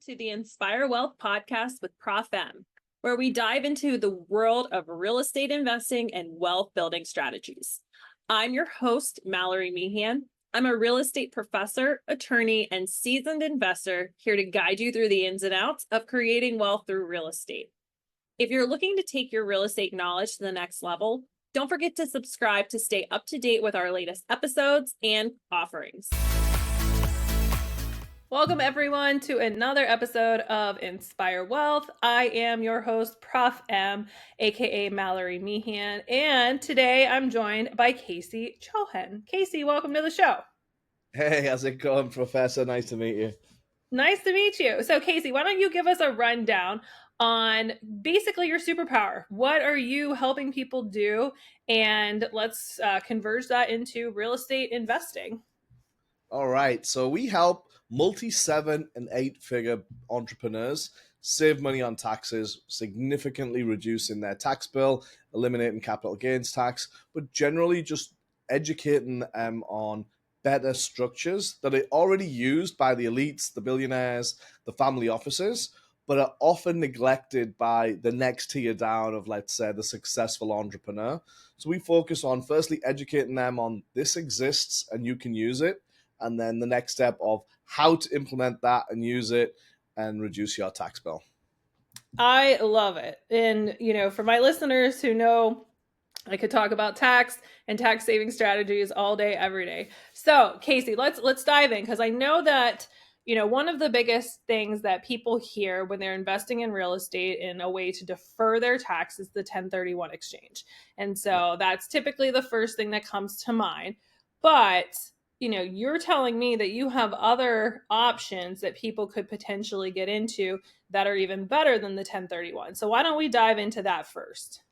to the Inspire Wealth podcast with Prof, where we dive into the world of real estate investing and wealth building strategies. I'm your host, Mallory Meehan. I'm a real estate professor, attorney, and seasoned investor here to guide you through the ins and outs of creating wealth through real estate. If you're looking to take your real estate knowledge to the next level, don't forget to subscribe to stay up to date with our latest episodes and offerings. Welcome everyone to another episode of Inspire Wealth. I am your host, Prof M, aka Mallory Meehan, and today I'm joined by KC Chohan. KC, welcome to the show. Hey, how's it going, Professor? Nice to meet you. Nice to meet you. So, KC, why don't you give us a rundown on basically your superpower? What are you helping people do? And let's converge that into real estate investing. All right, so we help multi-7 and 8-figure entrepreneurs save money on taxes, significantly reducing their tax bill, eliminating capital gains tax, but generally just educating them on better structures that are already used by the elites, the billionaires, the family offices, but are often neglected by the next tier down of, let's say, the successful entrepreneur. So we focus on firstly educating them on this exists and you can use it, and then the next step of how to implement that and use it and reduce your tax bill. I love it. And, for my listeners who know I could talk about tax and tax saving strategies all day, every day. So, Casey, let's dive in, because I know that, one of the biggest things that people hear when they're investing in real estate in a way to defer their tax is the 1031 exchange. And so that's typically the first thing that comes to mind. But you're telling me that you have other options that people could potentially get into that are even better than the 1031. So why don't we dive into that first?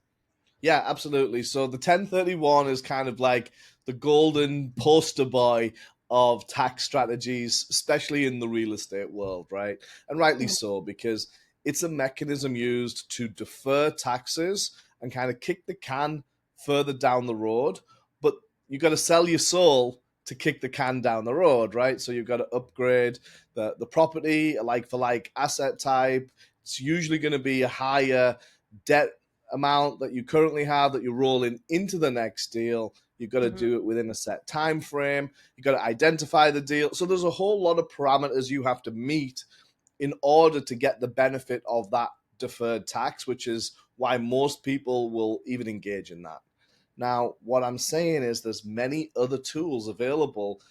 Yeah, absolutely. So the 1031 is kind of like the golden poster boy of tax strategies, especially in the real estate world, right? And rightly so, because it's a mechanism used to defer taxes and kind of kick the can further down the road. But you got to sell your soul to kick the can down the road, right? So you've got to upgrade the property, a like for like asset type. It's usually going to be a higher debt amount that you currently have that you're rolling into the next deal. You've got to do it within a set time frame. You've got to identify the deal. So there's a whole lot of parameters you have to meet in order to get the benefit of that deferred tax, which is why most people will even engage in that. Now, what I'm saying is there's many other tools available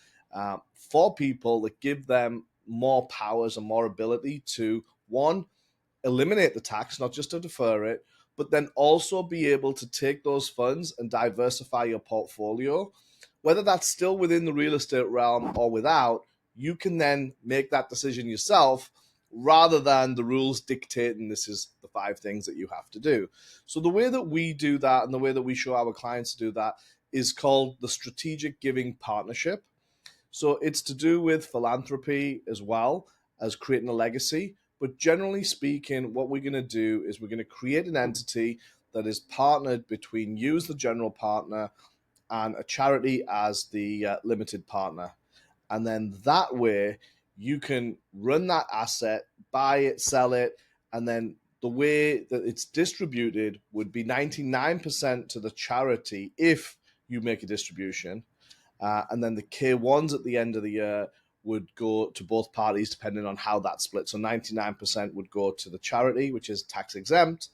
for people that give them more powers and more ability to, one, eliminate the tax, not just to defer it, but then also be able to take those funds and diversify your portfolio. Whether that's still within the real estate realm or without, you can then make that decision yourself rather than the rules dictating this is the 5 things that you have to do. So the way that we do that and the way that we show our clients to do that is called the Strategic Giving Partnership. So it's to do with philanthropy as well as creating a legacy. But generally speaking, what we're going to do is we're going to create an entity that is partnered between you as the general partner and a charity as the limited partner. And then that way you can run that asset, buy it, sell it, and then the way that it's distributed would be 99% to the charity if you make a distribution. And then the K1s at the end of the year would go to both parties depending on how that split. So 99% would go to the charity, which is tax exempt,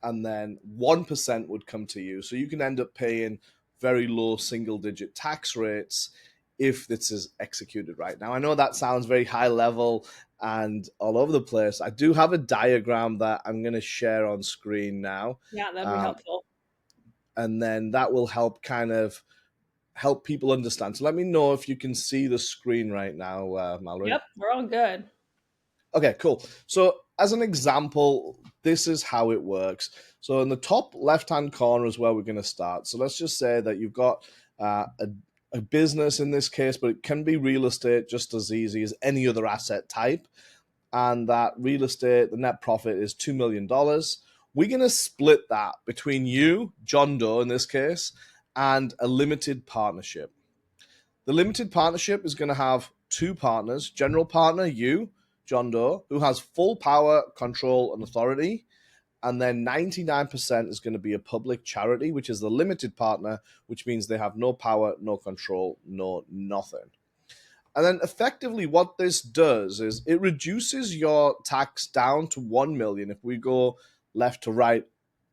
and then 1% would come to you. So you can end up paying very low single-digit tax rates if this is executed right. Now, I know that sounds very high level and all over the place. I do have a diagram that I'm going to share on screen now. Yeah, that'd be helpful. And then that will help help people understand. So let me know if you can see the screen right now, Mallory. Yep, we're all good. Okay, cool. So as an example, this is how it works. So in the top left-hand corner is where we're going to start. So let's just say that you've got a business in this case, but it can be real estate just as easy as any other asset type. And that real estate, the net profit is $2 million. We're going to split that between you, John Doe in this case, and a limited partnership. The limited partnership is going to have 2 partners, general partner, you, John Doe, who has full power, control, and authority. And then 99% is going to be a public charity, which is the limited partner, which means they have no power, no control, no nothing. And then effectively what this does is it reduces your tax down to 1 million. If we go left to right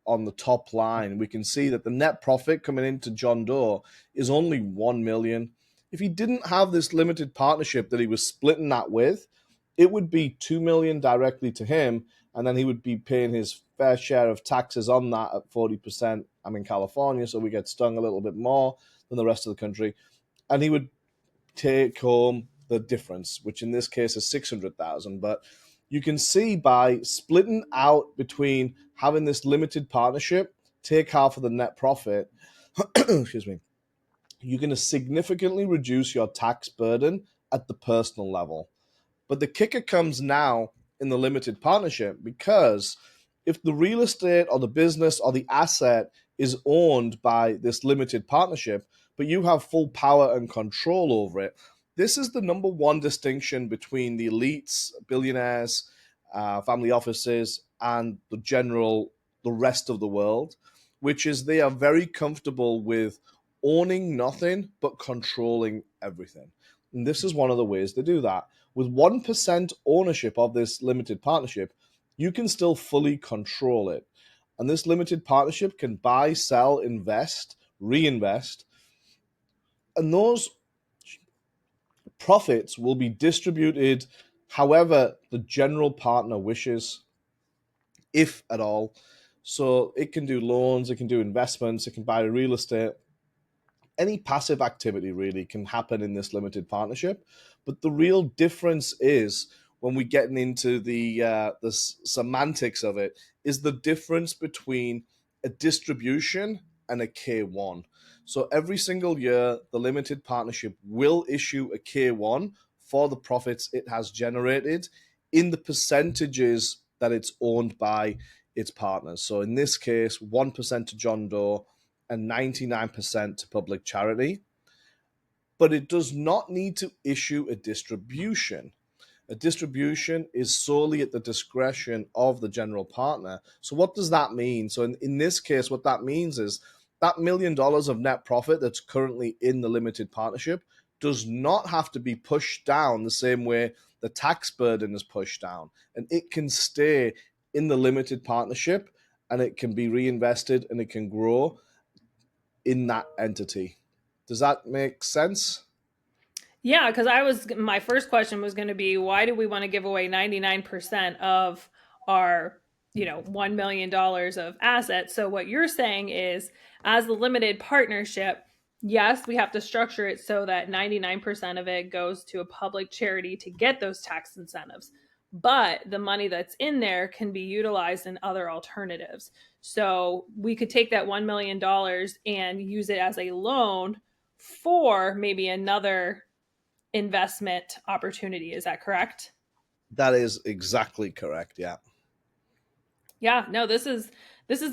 on the top line, we can see that the net profit coming into John Doe is only 1 million. If he didn't have this limited partnership that he was splitting that with, it would be 2 million directly to him, and then he would be paying his fair share of taxes on that at 40%. I'm in California, so we get stung a little bit more than the rest of the country. And he would take home the difference, which in this case is 600,000. But you can see by splitting out between having this limited partnership, take half of the net profit, excuse me, you're going to significantly reduce your tax burden at the personal level. But the kicker comes now in the limited partnership, because if the real estate or the business or the asset is owned by this limited partnership, but you have full power and control over it, this is the number one distinction between the elites, billionaires, family offices, and the rest of the world, which is they are very comfortable with owning nothing but controlling everything. And this is one of the ways they do that. With 1% ownership of this limited partnership, you can still fully control it. And this limited partnership can buy, sell, invest, reinvest, and those profits will be distributed however the general partner wishes, if at all. So it can do loans, it can do investments, it can buy real estate. Any passive activity really can happen in this limited partnership. But the real difference is, when we get into the semantics of it, is the difference between a distribution and a K1. So every single year, the limited partnership will issue a K1 for the profits it has generated in the percentages that it's owned by its partners. So in this case, 1% to John Doe and 99% to public charity. But it does not need to issue a distribution. A distribution is solely at the discretion of the general partner. So what does that mean? So in this case, what that means is that $1 million of net profit that's currently in the limited partnership does not have to be pushed down the same way the tax burden is pushed down. And it can stay in the limited partnership, and it can be reinvested, and it can grow in that entity. Does that make sense? Yeah, because my first question was going to be, why do we want to give away 99% of our, $1 million of assets? So what you're saying is, as the limited partnership, yes, we have to structure it so that 99% of it goes to a public charity to get those tax incentives. But the money that's in there can be utilized in other alternatives. So we could take that $1 million and use it as a loan for maybe another investment opportunity. Is that correct? That is exactly correct. Yeah. Yeah, no, this is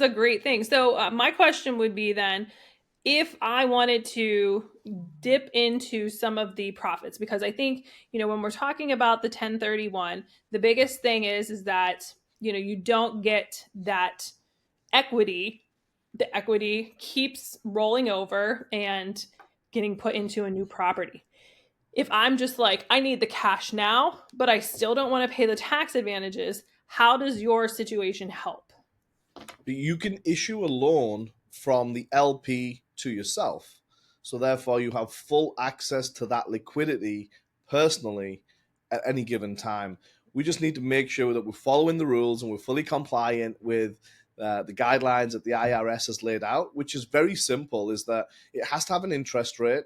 a great thing. So my question would be then, if I wanted to dip into some of the profits, because I think, when we're talking about the 1031, the biggest thing is that, you don't get that equity. The equity keeps rolling over and getting put into a new property. If I'm just like, I need the cash now, but I still don't want to pay the tax advantages, how does your situation help? You can issue a loan from the LP to yourself. So therefore, you have full access to that liquidity personally at any given time. We just need to make sure that we're following the rules and we're fully compliant with the guidelines that the IRS has laid out, which is very simple, is that it has to have an interest rate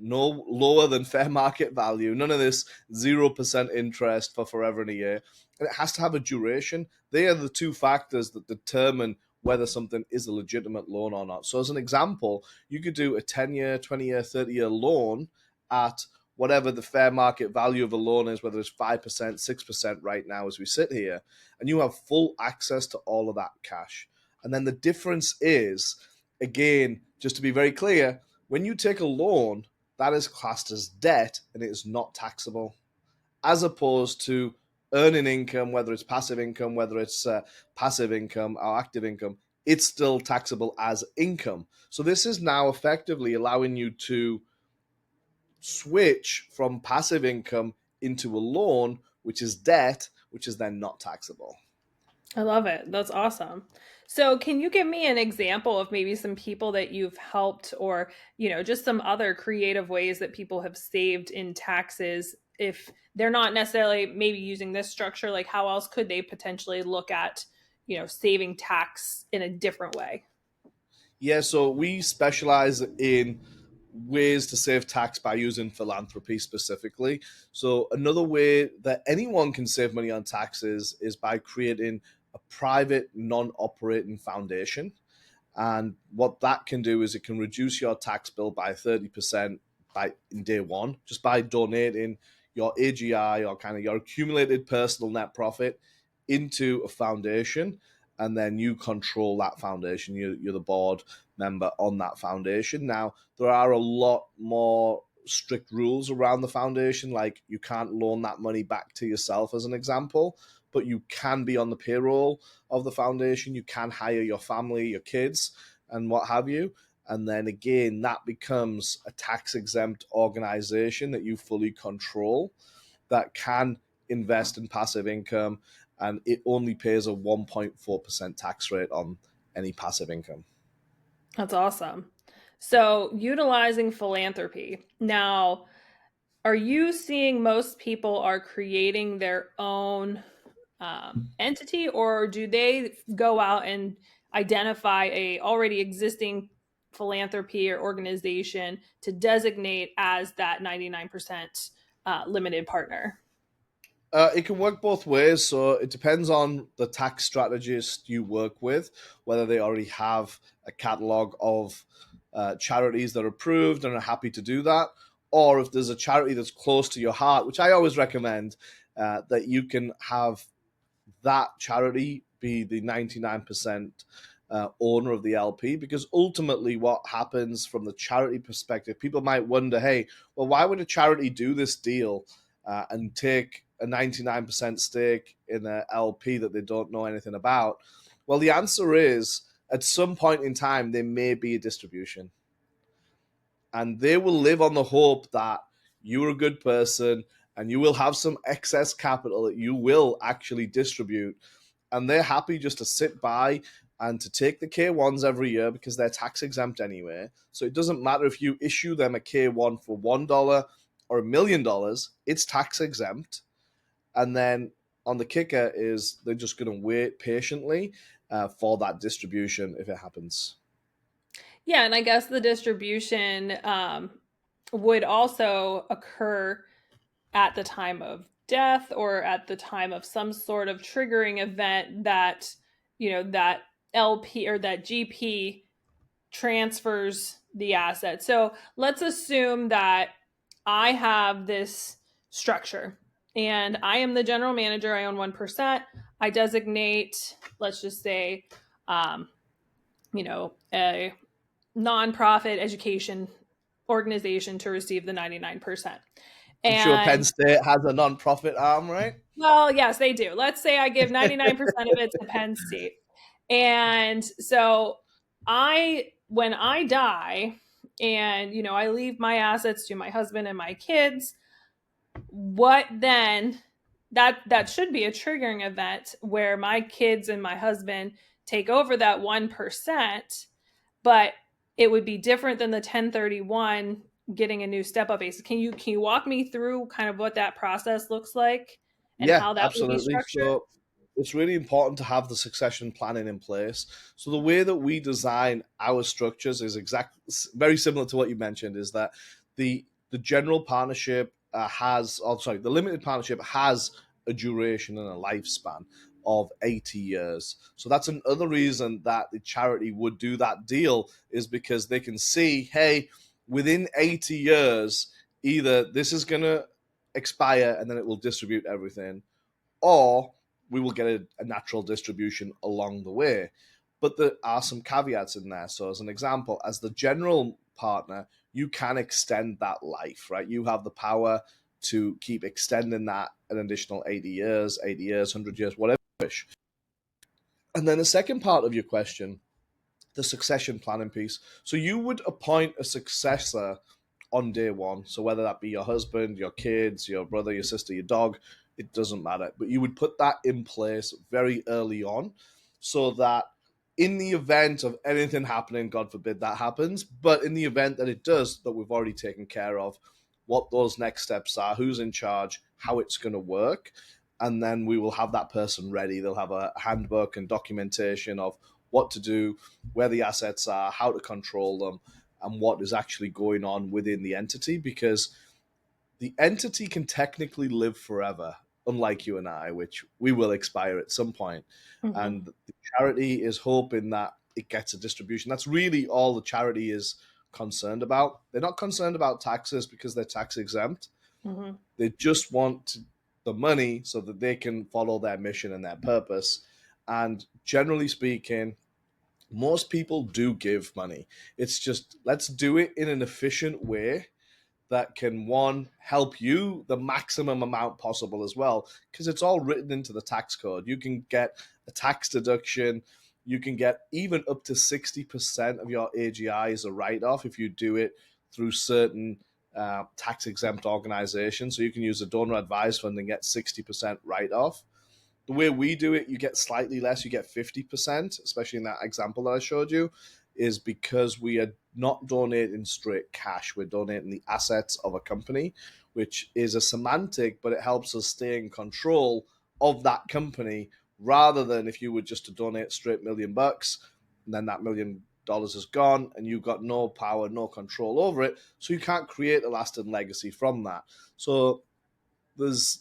no lower than fair market value, none of this 0% interest for forever and a year. And it has to have a duration. They are the two factors that determine whether something is a legitimate loan or not. So as an example, you could do a 10-year, 20-year, 30-year loan at whatever the fair market value of a loan is, whether it's 5%, 6% right now as we sit here, and you have full access to all of that cash. And then the difference is, again, just to be very clear, when you take a loan, that is classed as debt and it is not taxable, as opposed to earning income, whether it's passive income, whether it's passive income or active income, it's still taxable as income. So this is now effectively allowing you to switch from passive income into a loan, which is debt, which is then not taxable. I love it. That's awesome. So, can you give me an example of maybe some people that you've helped or, just some other creative ways that people have saved in taxes if they're not necessarily maybe using this structure? Like, how else could they potentially look at, saving tax in a different way? Yeah, so we specialize in ways to save tax by using philanthropy specifically. So another way that anyone can save money on taxes is by creating a private non-operating foundation. And what that can do is it can reduce your tax bill by 30% by in day one, just by donating your AGI or kind of your accumulated personal net profit into a foundation. And then you control that foundation. You're the board member on that foundation. Now, there are a lot more strict rules around the foundation, like you can't loan that money back to yourself, as an example, but you can be on the payroll of the foundation. You can hire your family, your kids, and what have you. And then again, that becomes a tax exempt organization that you fully control that can invest in passive income. And it only pays a 1.4% tax rate on any passive income. That's awesome. So, utilizing philanthropy. Now, are you seeing most people are creating their own entity, or do they go out and identify a already existing philanthropy or organization to designate as that 99% limited partner? It can work both ways. So it depends on the tax strategist you work with, whether they already have a catalog of charities that are approved and are happy to do that, or if there's a charity that's close to your heart, which I always recommend, that you can have that charity be the 99% owner of the LP, because ultimately what happens from the charity perspective, people might wonder, hey, well, why would a charity do this deal and take a 99% stake in an LP that they don't know anything about? Well, the answer is at some point in time, there may be a distribution, and they will live on the hope that you're a good person and you will have some excess capital that you will actually distribute. And they're happy just to sit by and to take the K1s every year because they're tax exempt anyway. So it doesn't matter if you issue them a K1 for $1 or $1 million, it's tax exempt. And then on the kicker is they're just going to wait patiently for that distribution if it happens. Yeah, and I guess the distribution would also occur at the time of death or at the time of some sort of triggering event that, that LP or that GP transfers the asset. So let's assume that I have this structure and I am the general manager. I own 1%. I designate, let's just say, a nonprofit education organization to receive the 99%. I'm sure Penn And State has a non-profit arm, right? well, yes, they do. Let's say I give 99% of it to Penn State. And so when I die and, I leave my assets to my husband and my kids, what then that should be a triggering event where my kids and my husband take over that 1%, but it would be different than the 1031 getting a new step up basis. Can you walk me through kind of what that process looks like and Yeah, how that would be absolutely. structured? So it's really important to have the succession planning in place. So the way that we design our structures is very similar to what you mentioned. Is that the general partnership the limited partnership has a duration and a lifespan of 80 years. So that's another reason that the charity would do that deal, is because they can see, hey, within 80 years, either this is going to expire and then it will distribute everything, or we will get a natural distribution along the way. But there are some caveats in there. So, as an example, as the general partner, you can extend that life, right? You have the power to keep extending that an additional 80 years, 100 years, whatever you wish. And then the second part of your question, the succession planning piece. So you would appoint a successor on day one. So whether that be your husband, your kids, your brother, your sister, your dog, it doesn't matter. But you would put that in place very early on so that in the event of anything happening, God forbid that happens, but in the event that it does, that we've already taken care of what those next steps are, who's in charge, how it's going to work. And then we will have that person ready. They'll have a handbook and documentation of what to do, where the assets are, how to control them, and what is actually going on within the entity, because the entity can technically live forever, unlike you and I, which we will expire at some point. Mm-hmm. And the charity is hoping that it gets a distribution. That's really all the charity is concerned about. They're not concerned about taxes because they're tax exempt. Mm-hmm. They just want the money so that they can follow their mission and their purpose. And generally speaking, most people do give money. It's just let's do it in an efficient way that can, one, help you the maximum amount possible as well, because it's all written into the tax code. You can get a tax deduction. You can get even up to 60% of your AGI as a write-off if you do it through certain tax exempt organizations. So you can use a donor advised fund and get 60% write-off. The way we do it, you get slightly less, you get 50%, especially in that example that I showed you, is because we are not donating straight cash. We're donating the assets of a company, which is a semantic, but it helps us stay in control of that company rather than if you were just to donate straight $1,000,000 and then that $1,000,000 is gone and you've got no power, no control over it. So you can't create a lasting legacy from that. So there's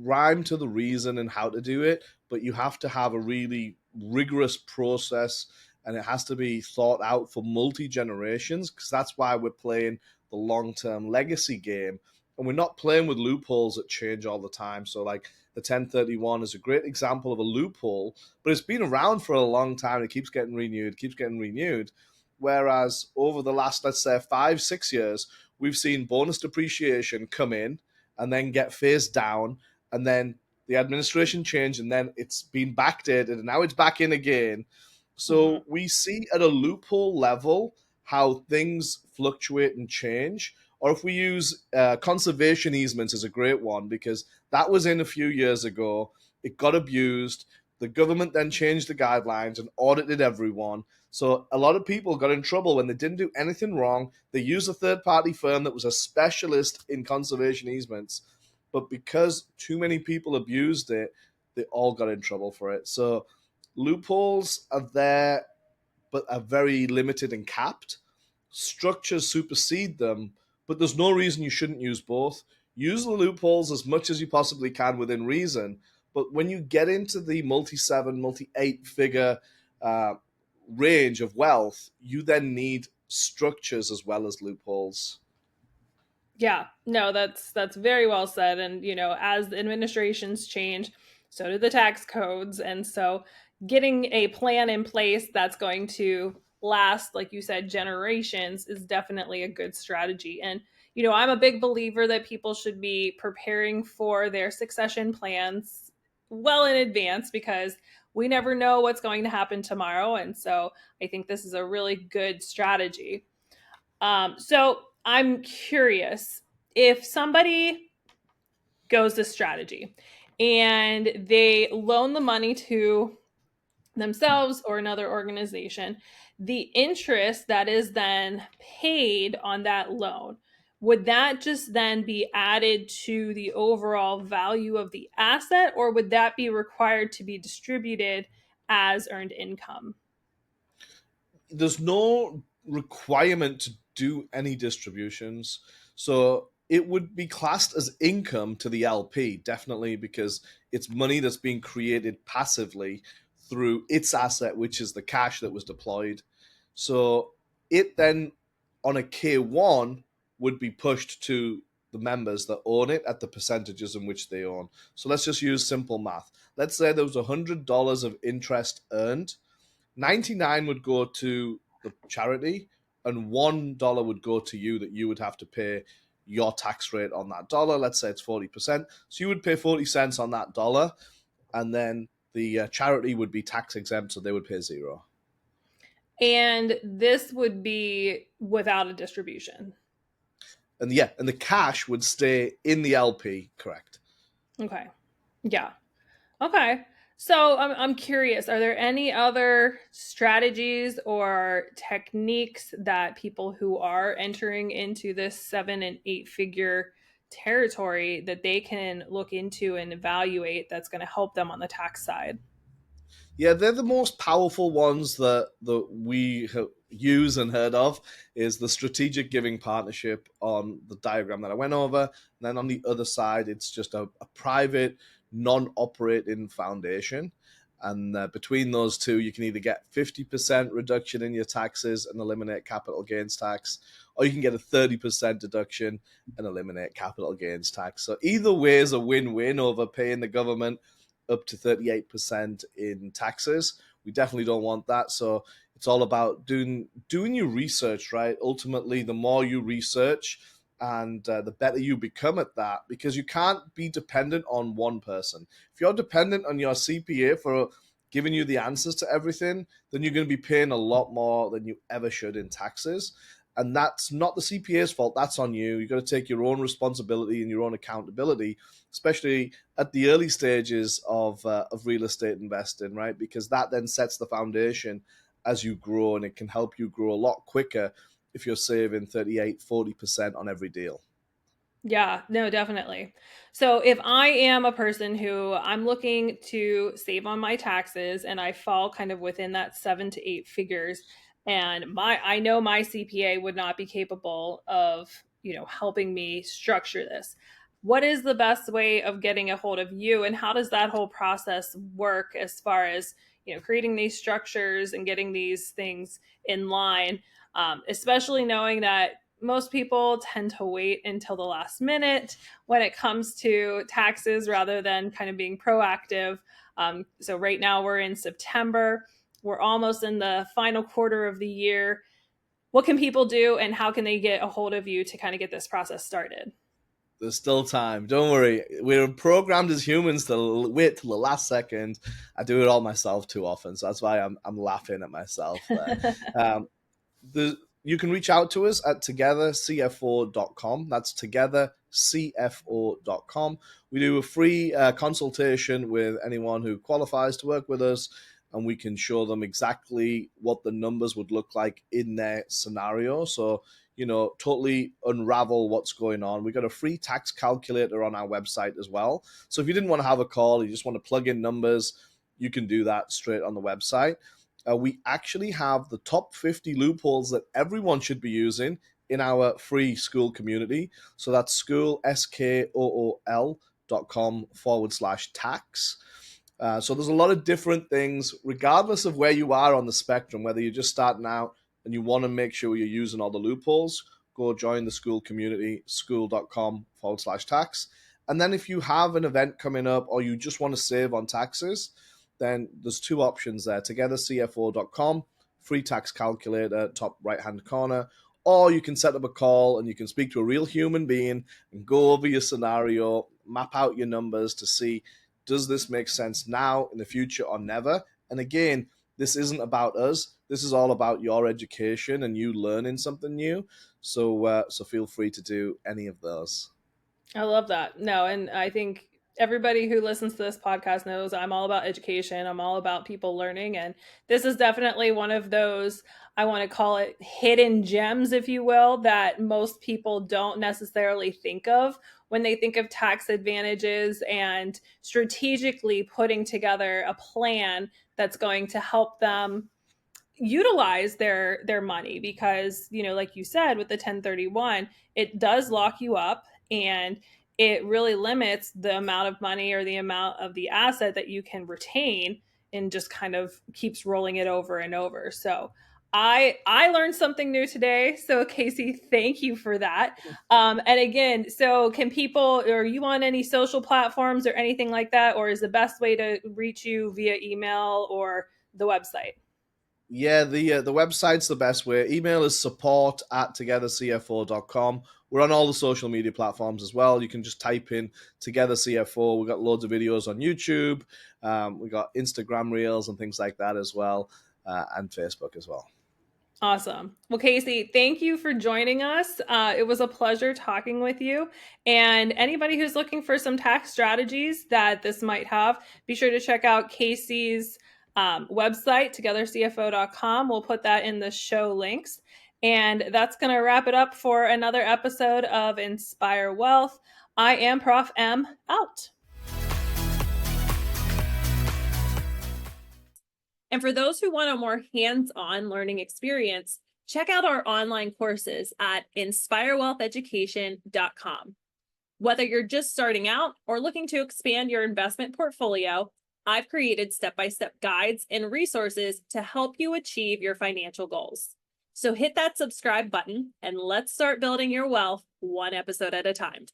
rhyme to the reason and how to do it, but you have to have a really rigorous process and it has to be thought out for multi generations, because that's why we're playing the long term legacy game. And we're not playing with loopholes that change all the time. So, like the 1031 is a great example of a loophole, but it's been around for a long time. It keeps getting renewed, keeps getting renewed. Whereas over the last, let's say, 5, 6 years, we've seen bonus depreciation come in and then get phased down, and then the administration changed, and then it's been backdated, and now it's back in again. Mm-hmm. So we see at a loophole level how things fluctuate and change. Or if we use conservation easements as a great one, because that was in a few years ago, it got abused. The government then changed the guidelines and audited everyone. So a lot of people got in trouble when they didn't do anything wrong. They used a third-party firm that was a specialist in conservation easements, but because too many people abused it, they all got in trouble for it. So loopholes are there, but are very limited and capped. Structures supersede them, but there's no reason you shouldn't use both. Use the loopholes as much as you possibly can within reason. But when you get into the multi-7, multi-8 figure uh, range of wealth, you then need structures as well as loopholes. Yeah, no, that's very well said. And as the administrations change, so do the tax codes. And so getting a plan in place that's going to last, like you said, generations is definitely a good strategy. And I'm a big believer that people should be preparing for their succession plans well in advance, because we never know what's going to happen tomorrow. And so I think this is a really good strategy. So I'm curious, if somebody goes this strategy and they loan the money to themselves or another organization, the interest that is then paid on that loan, would that just then be added to the overall value of the asset, or would that be required to be distributed as earned income? There's no requirement to do any distributions. So it would be classed as income to the LP, definitely, because it's money that's being created passively through its asset, which is the cash that was deployed. So it then, on a K1, would be pushed to the members that own it at the percentages in which they own. So let's just use simple math. Let's say there was $100 of interest earned. 99 would go to the charity and $1 would go to you that you would have to pay your tax rate on that dollar. Let's say it's 40%. So you would pay 40 cents on that dollar, and then the charity would be tax exempt, so they would pay zero. And this would be without a distribution. And yeah, and the cash would stay in the LP, correct? Okay. Yeah. Okay. So I'm curious, are there any other strategies or techniques that people who are entering into this 7 and 8 figure territory that they can look into and evaluate that's going to help them on the tax side? Yeah, they're the most powerful ones that we use and heard of is the strategic giving partnership on the diagram that I went over. And then on the other side, it's just a private, non-operating foundation. And between those two, you can either get 50% reduction in your taxes and eliminate capital gains tax, or you can get a 30% deduction and eliminate capital gains tax. So either way is a win-win over paying the government up to 38% in taxes. We definitely don't want that. So it's all about doing your research, right? Ultimately, the more you research and the better you become at that, because you can't be dependent on one person. If you're dependent on your CPA for giving you the answers to everything, then you're going to be paying a lot more than you ever should in taxes. And that's not the CPA's fault. That's on you. You've got to take your own responsibility and your own accountability, especially at the early stages of real estate investing, right? Because that then sets the foundation as you grow, and it can help you grow a lot quicker if you're saving 38-40% on every deal. Yeah, no, definitely. So if I am a person who I'm looking to save on my taxes and I fall kind of within that 7 to 8 figures, and I know my CPA would not be capable of, helping me structure this. What is the best way of getting a hold of you, and how does that whole process work as far as, creating these structures and getting these things in line? Especially knowing that most people tend to wait until the last minute when it comes to taxes rather than kind of being proactive. So, right now we're in September. We're almost in the final quarter of the year. What can people do, and how can they get a hold of you to kind of get this process started? There's still time. Don't worry. We're programmed as humans to wait till the last second. I do it all myself too often, so that's why I'm laughing at myself there. Um, you can reach out to us at togethercfo.com. That's togethercfo.com. We do a free consultation with anyone who qualifies to work with us, and we can show them exactly what the numbers would look like in their scenario. So, totally unravel what's going on. We got a free tax calculator on our website as well. So if you didn't want to have a call, you just want to plug in numbers, you can do that straight on the website. We actually have the top 50 loopholes that everyone should be using in our free school community. So that's school, skool.com/tax. So there's a lot of different things, regardless of where you are on the spectrum, whether you're just starting out and you want to make sure you're using all the loopholes, go join the school community, skool.com/tax. And then if you have an event coming up or you just want to save on taxes, then there's two options there. Togethercfo.com, free tax calculator, top right-hand corner, or you can set up a call and you can speak to a real human being and go over your scenario, map out your numbers to see, does this make sense now, in the future, or never? And again, this isn't about us. This is all about your education and you learning something new. So feel free to do any of those. I love that. No, and I think everybody who listens to this podcast knows I'm all about education. I'm all about people learning. And this is definitely one of those, I want to call it hidden gems, if you will, that most people don't necessarily think of when they think of tax advantages and strategically putting together a plan that's going to help them utilize their money. Because like you said, with the 1031, it does lock you up, and it really limits the amount of money or the amount of the asset that you can retain, and just kind of keeps rolling it over and over. So I learned something new today. So Casey, thank you for that. And again, so can people, are you on any social platforms or anything like that, or is the best way to reach you via email or the website? Yeah, the website's the best way. Email is support@togethercfo.com, We're on all the social media platforms as well. You can just type in Together CFO. We've got loads of videos on YouTube. We've got Instagram Reels and things like that as well, and Facebook as well. Awesome. Well, Casey, thank you for joining us. It was a pleasure talking with you. And anybody who's looking for some tax strategies that this might have, be sure to check out Casey's website, togethercfo.com. We'll put that in the show links. And that's going to wrap it up for another episode of Inspire Wealth. I am Prof M, out. And for those who want a more hands-on learning experience, check out our online courses at inspirewealtheducation.com. Whether you're just starting out or looking to expand your investment portfolio, I've created step-by-step guides and resources to help you achieve your financial goals. So hit that subscribe button and let's start building your wealth one episode at a time.